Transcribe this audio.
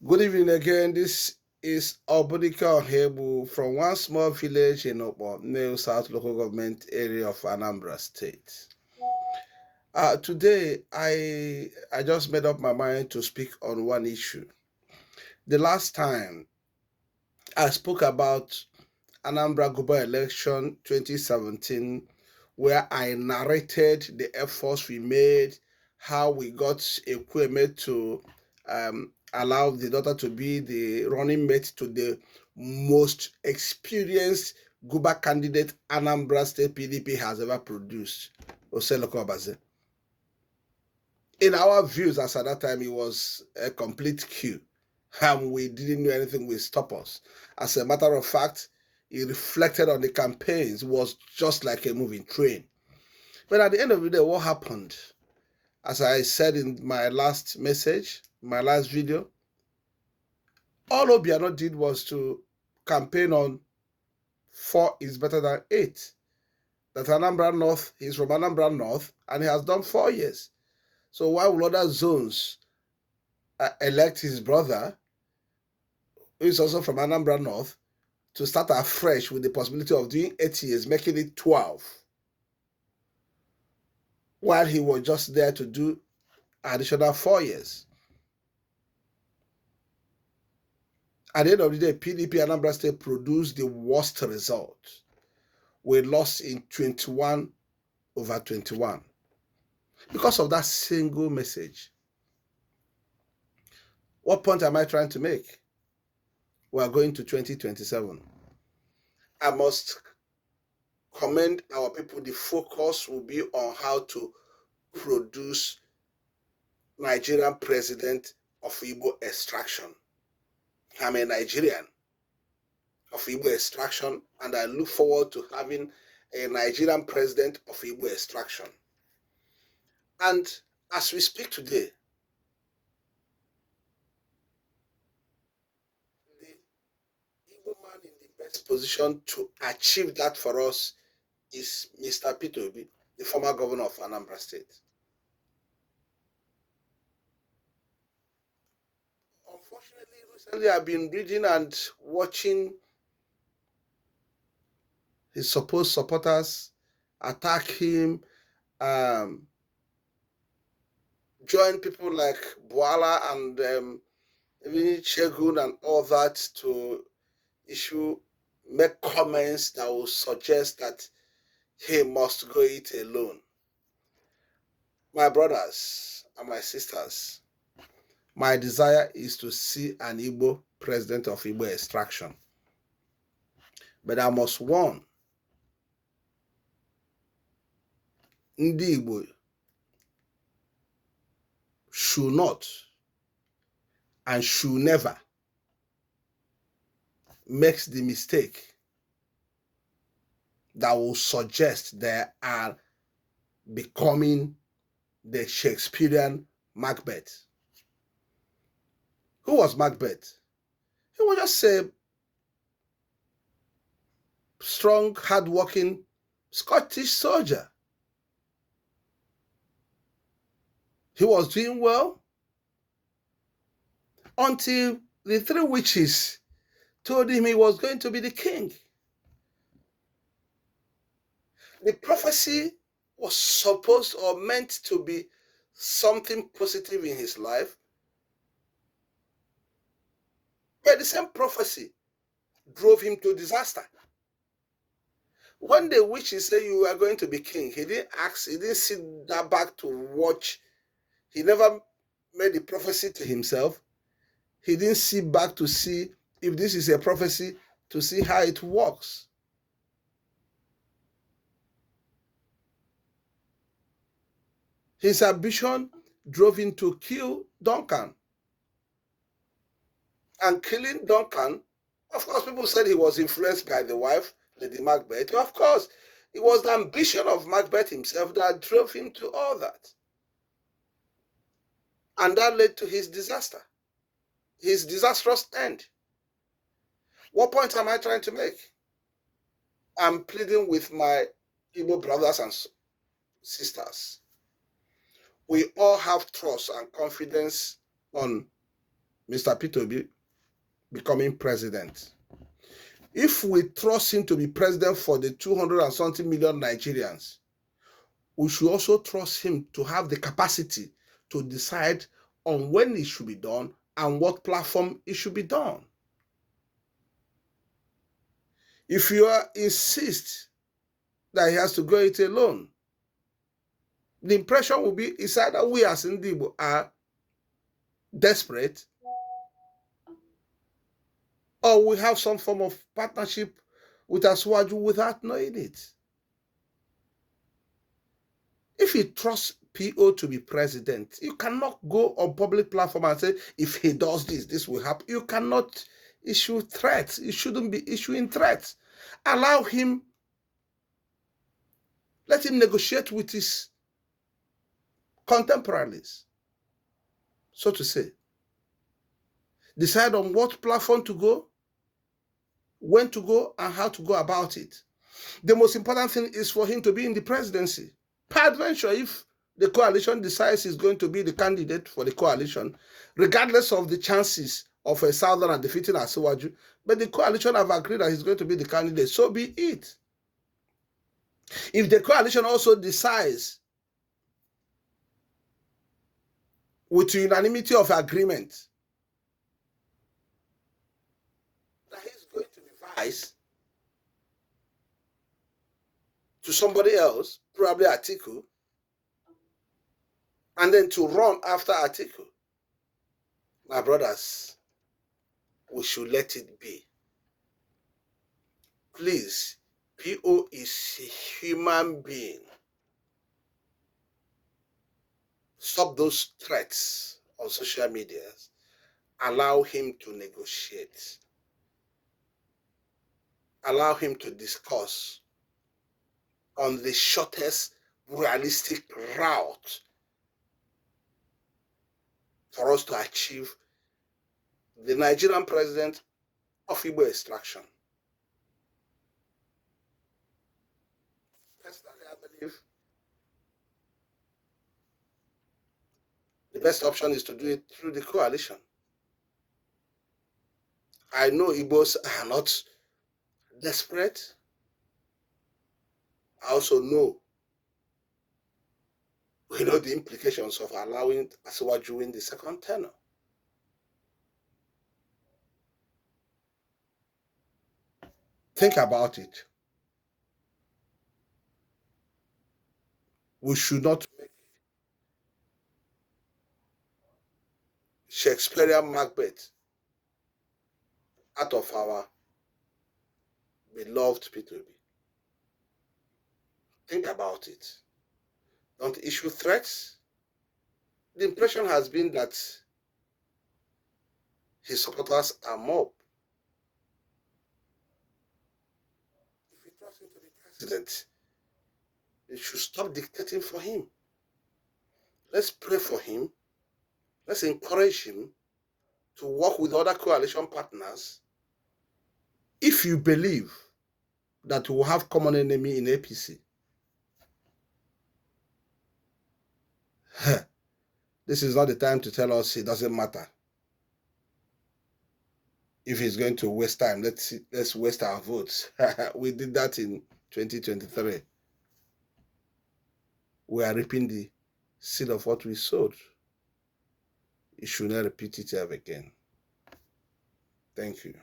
Good evening again. This is Obudika Hebu from one small village in Opo, New South Local Government area of Anambra State. Today, I just made up my mind to speak on one issue. The last time I spoke about Anambra Guber election 2017, where I narrated the efforts we made, how we got Ekweme to allow the daughter to be the running mate to the most experienced Guber candidate Anambra State PDP has ever produced, Oseloko Obaze. In our views, as at that time, it was a complete coup. And we didn't know anything would stop us. As a matter of fact, it reflected on the campaigns. It was just like a moving train. But at the end of the day, what happened? As I said in my last message, my last video, all Obiano did was to campaign on 4 is better than 8. That Anambra North, he's from Anambra North, and he has done 4 years. So why would other zones elect his brother, who is also from Anambra North, to start afresh with the possibility of doing 8 years, making it 12, while he was just there to do additional 4 years? At the end of the day, PDP Anambra State produced the worst result. We lost in 21/21 because of that single message. What point am I trying to make? We are going to 2027. I must commend our people. The focus will be on how to produce Nigerian president of Igbo extraction. I'm a Nigerian of Igbo extraction, and I look forward to having a Nigerian president of Igbo extraction. And as we speak today, the Igbo man in the best position to achieve that for us is Mr. Peter Obi, the former governor of Anambra State. Unfortunately, recently I've been reading and watching his supposed supporters attack him, join people like Boala and even Shegun and all that to make comments that will suggest that he must go it alone. My brothers and my sisters, my desire is to see an Igbo president of Igbo extraction. But I must warn, Ndi Igbo should not and should never make the mistake that will suggest they are becoming the Shakespearean Macbeth. Who was Macbeth? He was just a strong, hard-working Scottish soldier. He was doing well until the 3 witches told him he was going to be the king. The prophecy was supposed or meant to be something positive in his life. But the same prophecy drove him to disaster. When the witches say you are going to be king, he didn't ask, he didn't sit that back to watch. He never made the prophecy to himself. He didn't sit back to see if this is a prophecy, to see how it works. His ambition drove him to kill Duncan. And killing Duncan, of course, people said he was influenced by the wife, Lady Macbeth. Of course, it was the ambition of Macbeth himself that drove him to all that. And that led to his disaster, his disastrous end. What point am I trying to make? I'm pleading with my Igbo brothers and sisters. We all have trust and confidence on Mr. P2B becoming president. If we trust him to be president for the 200 and something million Nigerians, we should also trust him to have the capacity to decide on when it should be done and what platform it should be done. If you insist that he has to go it alone, the impression will be it's either we as Ndibo are desperate or we have some form of partnership with Asuwaju without knowing it. If you trust PO to be president, you cannot go on public platform and say, if he does this, this will happen. You cannot issue threats. You shouldn't be issuing threats. Allow him, let him negotiate with his contemporaries, so to say. Decide on what platform to go, when to go, and how to go about it. The most important thing is for him to be in the presidency. Peradventure, if the coalition decides he's going to be the candidate for the coalition, regardless of the chances of a Southern defeating Asiwaju, but the coalition have agreed that he's going to be the candidate, so be it. If the coalition also decides with unanimity of agreement that he's going to be vice to somebody else, probably Atiku, and then to run after Atiku, my brothers, we should let it be. Please, PO is a human being. Stop those threats on social media. Allow him to negotiate. Allow him to discuss on the shortest realistic route for us to achieve the Nigerian president of Igbo extraction. Personally, I believe the best option is to do it through the coalition. I know Igbos are not desperate. I also know we know the implications of allowing Asiwaju in the second tenure. Think about it. We should not make Shakespearean Macbeth out of our beloved P2B. Think about it. Don't issue threats. The impression has been that his supporters are mob. If you trust him to be president, you should stop dictating for him. Let's pray for him. Let's encourage him to work with other coalition partners. If you believe that we will have common enemy in APC, this is not the time to tell us it doesn't matter. If he's going to waste time, let's waste our votes. We did that in 2023. We are reaping the seed of what we sowed. You should not repeat it ever again. Thank you.